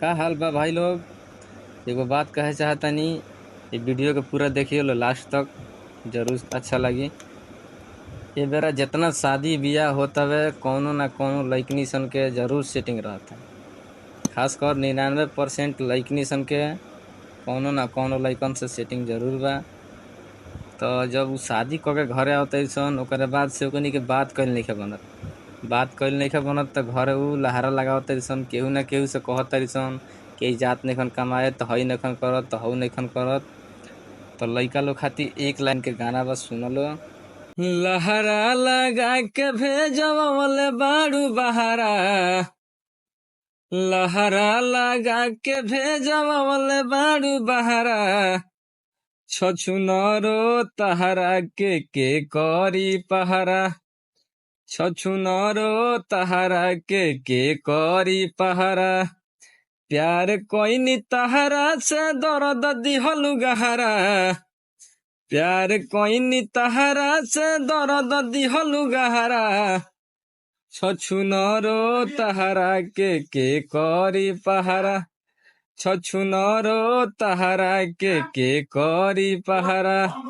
का हाल बा भाई लोग। एगो बात कहे चाहतनी। ये वीडियो के पूरा देखिए लो लास्ट तक, जरूर अच्छा लगी। ये बेरा जितना शादी बियाह होत हवे कौनो ना कौनो लइकनी सन के जरूर सेटिंग रहता है। खासकर 99% लइकनी सन के कौनो ना कौनो लइकन से सेटिंग जरूर बा। तो जब उ शादी क के घरे आवते सन ओकरे बाद से ओकनी के बात कइल नइखे बनत। बात कइल नइखे बनत त घरे उ लहारा लगावत सन, केहू ना केहू से कहत सन कि जात नइखन कमाए त हई नइखन करत त हऊ नइखन करत। तो लइका लोग खातिर एक लाइन के गाना बस सुन लो। लहरा लगा के भेजवले बाड़ू बहारा, लहरा लगा के भेजवले बाड़ू बहारा, छछुनरो तहरा के करी पहरा, छछुनरो तहरा के करी पहरा। प्यार कोइनी तहरा से दर्द दिहलु गहरा, प्यार कोइनी तहरा से दर्द दिहलु गहरा, छछुनरो तहरा के करी पहरा, छछुनरो तहरा के करी पहरा।